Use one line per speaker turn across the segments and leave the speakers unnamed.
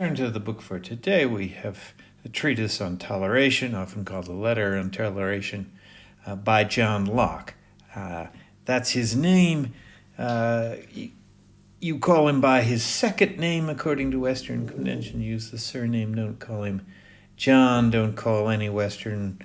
Turn to the book for today. We have a treatise on toleration, often called a letter on toleration, by John Locke. That's his name. You call him by his second name, according to Western convention. Use the surname. Don't call him John. Don't call any Western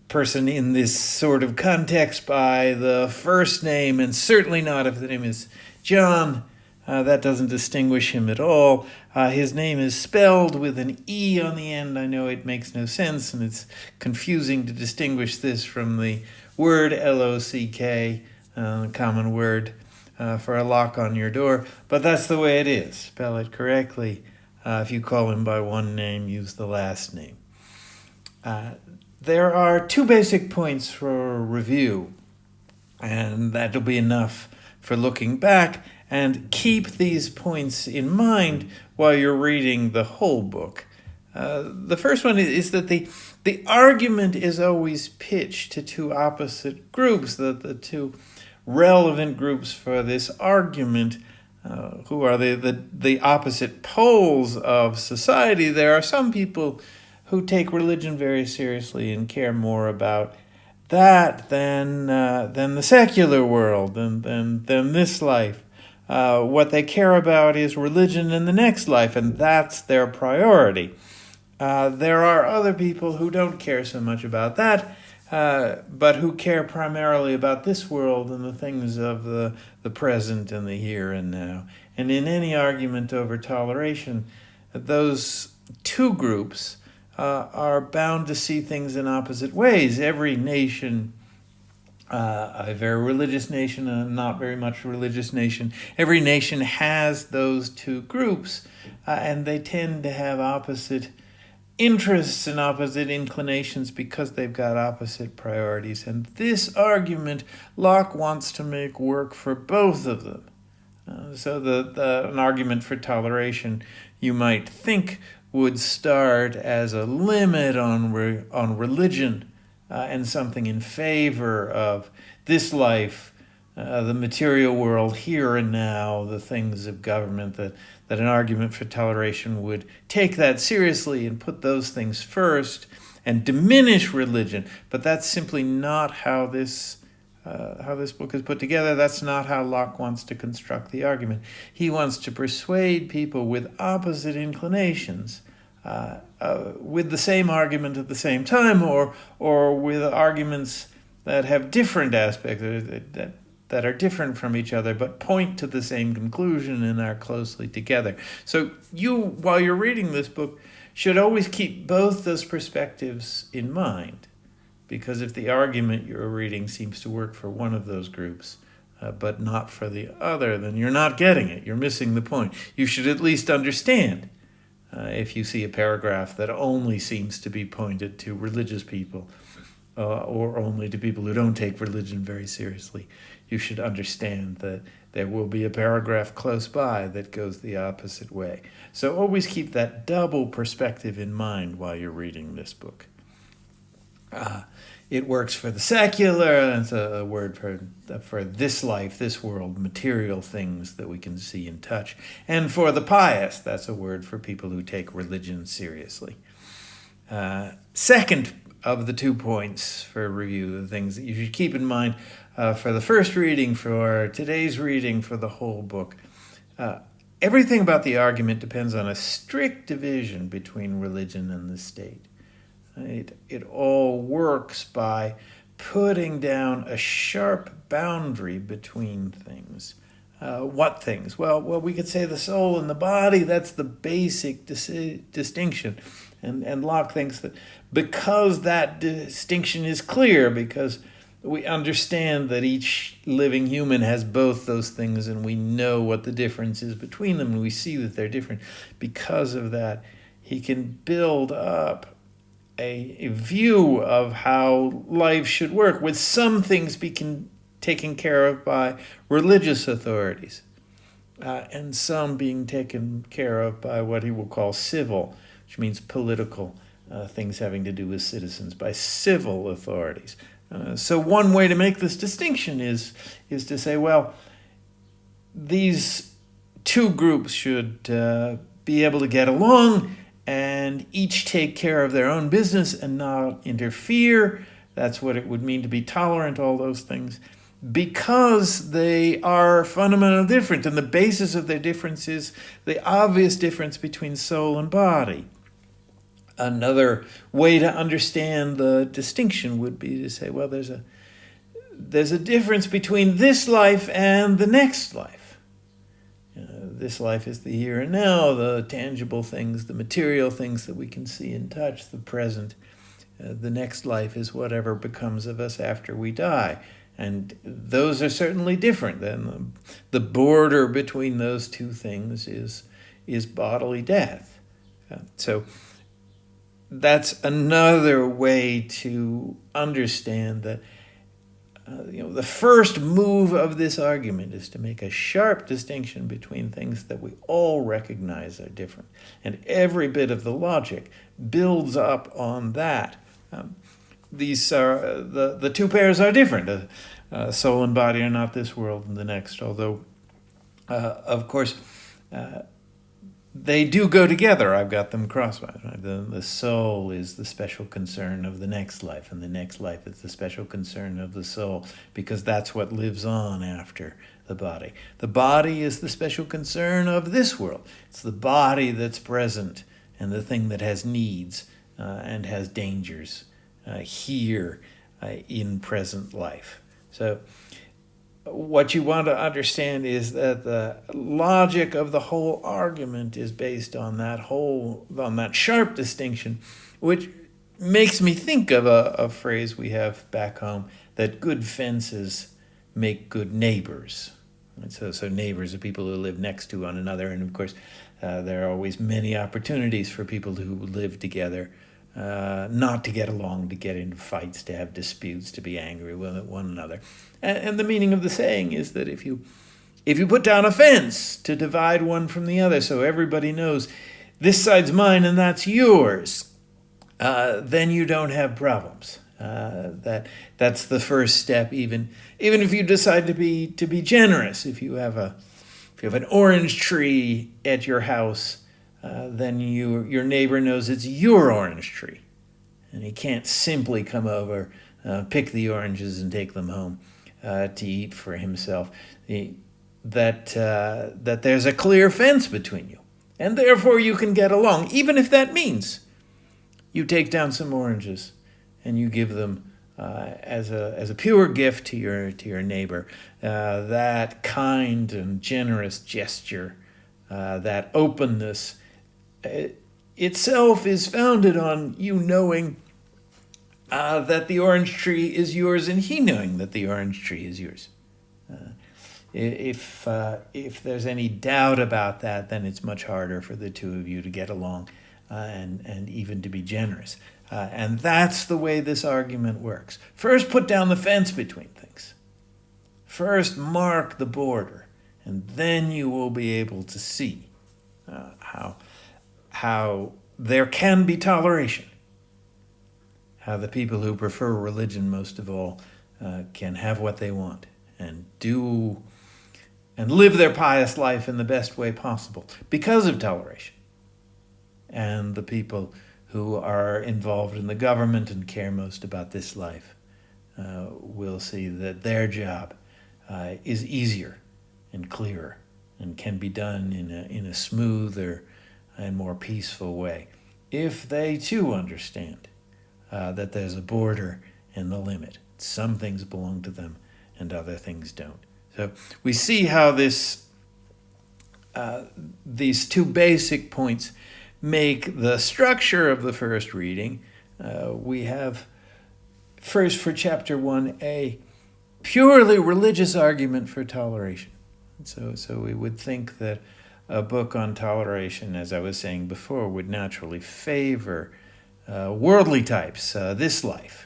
person in this sort of context by the first name, and certainly not if the name is John. That doesn't distinguish him at all. His name is spelled with an E on the end. I know it makes no sense, and it's confusing to distinguish this from the word L-O-C-K, common word for a lock on your door. But that's the way it is. Spell it correctly. If you call him by one name, use the last name. There are two basic points for review, and that'll be enough for looking back. And keep these points in mind while you're reading the whole book. The first one is that the argument is always pitched to two opposite groups, the two relevant groups for this argument, who are the opposite poles of society. There are some people who take religion very seriously and care more about that than the secular world, than this life. What they care about is religion in the next life, and that's their priority. There are other people who don't care so much about that, but who care primarily about this world and the things of the present and the here and now. And in any argument over toleration, those two groups are bound to see things in opposite ways. Every nation, a very religious nation and a not very much religious nation, every nation has those two groups, and they tend to have opposite interests and opposite inclinations because they've got opposite priorities. And this argument Locke wants to make work for both of them. So an argument for toleration, you might think, would start as a limit on religion, and something in favor of this life, the material world, here and now, the things of government, that an argument for toleration would take that seriously and put those things first and diminish religion. But that's simply not how this book is put together. That's not how Locke wants to construct the argument. He wants to persuade people with opposite inclinations with the same argument at the same time, or with arguments that have different aspects, that are different from each other, but point to the same conclusion and are closely together. So you, while you're reading this book, should always keep both those perspectives in mind, because if the argument you're reading seems to work for one of those groups, but not for the other, then you're not getting it. You're missing the point. You should at least understand. If you see a paragraph that only seems to be pointed to religious people, or only to people who don't take religion very seriously, you should understand that there will be a paragraph close by that goes the opposite way. So always keep that double perspective in mind while you're reading this book. It works for the secular, that's a word for this life, this world, material things that we can see and touch. And for the pious, that's a word for people who take religion seriously. Second of the 2 points for review, the things that you should keep in mind for the first reading, for today's reading, for the whole book. Everything about the argument depends on a strict division between religion and the state. It all works by putting down a sharp boundary between things. What things? Well, we could say the soul and the body. That's the basic distinction. And Locke thinks that because that distinction is clear, because we understand that each living human has both those things, and we know what the difference is between them, and we see that they're different. Because of that, he can build up a view of how life should work, with some things being taken care of by religious authorities, and some being taken care of by what he will call civil, which means political things having to do with citizens, by civil authorities. So one way to make this distinction is to say, well, these two groups should be able to get along and each take care of their own business and not interfere. That's what it would mean to be tolerant, all those things, because they are fundamentally different. And the basis of their difference is the obvious difference between soul and body. Another way to understand the distinction would be to say, well, there's a difference between this life and the next life. This life is the here and now, the tangible things, the material things that we can see and touch, the present. The next life is whatever becomes of us after we die. And those are certainly different. Then the border between those two things is bodily death. So that's another way to understand that the first move of this argument is to make a sharp distinction between things that we all recognize are different. And every bit of the logic builds up on that. These are the two pairs are different. Soul and body are not this world and the next, although, of course, they do go together. I've got them crosswise. Right? The soul is the special concern of the next life, and the next life is the special concern of the soul, because that's what lives on after the body. The body is the special concern of this world. It's the body that's present and the thing that has needs and has dangers here in present life. So what you want to understand is that the logic of the whole argument is based on that sharp distinction, which makes me think of a phrase we have back home, that good fences make good neighbors. And so neighbors are people who live next to one another, and of course there are always many opportunities for people who live together not to get along, to get into fights, to have disputes, to be angry with one another. And the meaning of the saying is that if you put down a fence to divide one from the other, so everybody knows this side's mine and that's yours, then you don't have problems. That's the first step. Even if you decide to be generous, if you have an orange tree at your house, then your neighbor knows it's your orange tree, and he can't simply come over, pick the oranges and take them home to eat for himself. That there's a clear fence between you, and therefore you can get along, even if that means you take down some oranges and you give them as a pure gift to your neighbor. That kind and generous gesture, that openness, itself is founded on you knowing that the orange tree is yours and he knowing that the orange tree is yours. If there's any doubt about that, then it's much harder for the two of you to get along and even to be generous. And that's the way this argument works. First, put down the fence between things. First, mark the border, and then you will be able to see how there can be toleration, how the people who prefer religion most of all can have what they want and do and live their pious life in the best way possible because of toleration. And the people who are involved in the government and care most about this life will see that their job is easier and clearer and can be done in a smoother and more peaceful way if they too understand that there's a border and the limit. Some things belong to them and other things don't. So we see how these two basic points make the structure of the first reading. We have first for chapter 1 a purely religious argument for toleration. So we would think that a book on toleration, as I was saying before, would naturally favor worldly types, this life,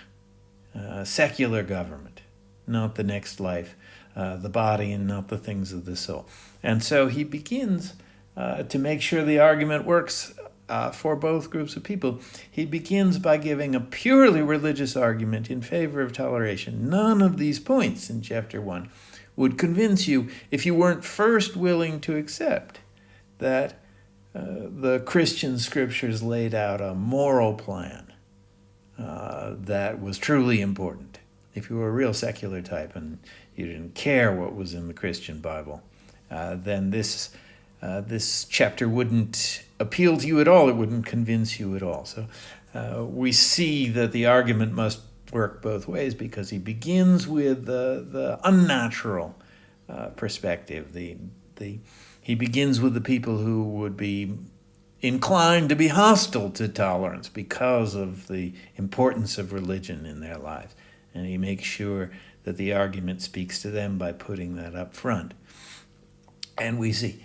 secular government, not the next life, the body and not the things of the soul. And so he begins to make sure the argument works for both groups of people. He begins by giving a purely religious argument in favor of toleration. None of these points in chapter 1 would convince you if you weren't first willing to accept that the Christian scriptures laid out a moral plan that was truly important. If you were a real secular type and you didn't care what was in the Christian Bible, then this chapter wouldn't appeal to you at all. It wouldn't convince you at all. So we see that the argument must work both ways, because he begins with the unnatural perspective. He begins with the people who would be inclined to be hostile to tolerance because of the importance of religion in their lives. And he makes sure that the argument speaks to them by putting that up front. And we see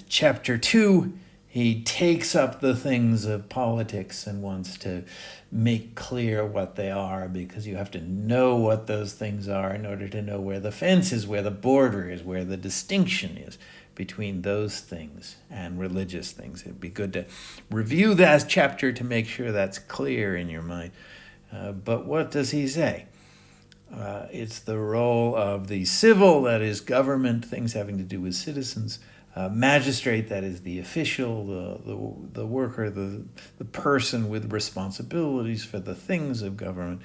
chapter 2, he takes up the things of politics and wants to make clear what they are, because you have to know what those things are in order to know where the fence is, where the border is, where the distinction is between those things and religious things. It'd be good to review that chapter to make sure that's clear in your mind. But what does he say? It's the role of the civil, that is government, things having to do with citizens, magistrate, that is the official, the worker, the person with responsibilities for the things of government.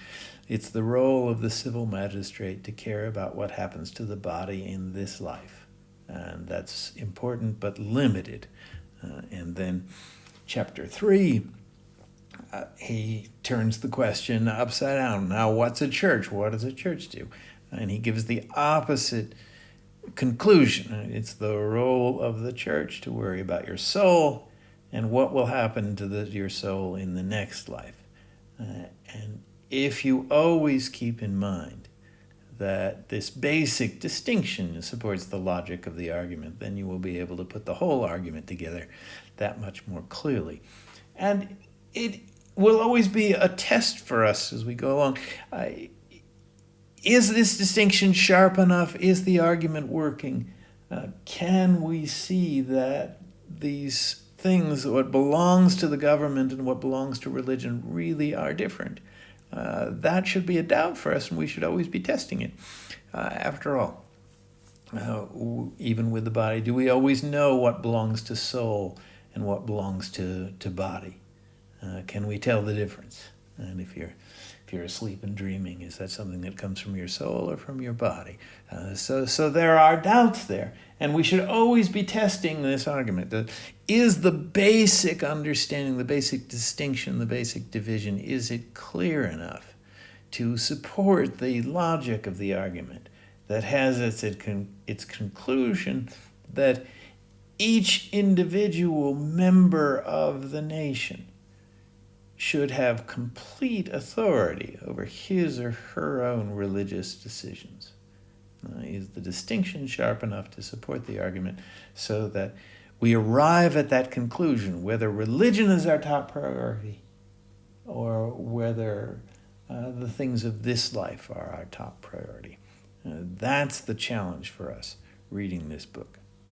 It's the role of the civil magistrate to care about what happens to the body in this life. And that's important but limited. And then chapter 3, he turns the question upside down. Now, what's a church? What does a church do? And he gives the opposite conclusion. It's the role of the church to worry about your soul and what will happen to your soul in the next life. And if you always keep in mind that this basic distinction supports the logic of the argument, then you will be able to put the whole argument together that much more clearly. And it will always be a test for us as we go along. Is this distinction sharp enough? Is the argument working? Can we see that these things, what belongs to the government and what belongs to religion, really are different? That should be a doubt for us, and we should always be testing it. After all, even with the body, do we always know what belongs to soul and what belongs to body? Can we tell the difference? And if you're asleep and dreaming, is that something that comes from your soul or from your body? So there are doubts there, and we should always be testing this argument. Is the basic understanding, the basic distinction, the basic division, is it clear enough to support the logic of the argument that has its conclusion that each individual member of the nation should have complete authority over his or her own religious decisions? Is the distinction sharp enough to support the argument so that we arrive at that conclusion, whether religion is our top priority or whether the things of this life are our top priority? That's the challenge for us reading this book.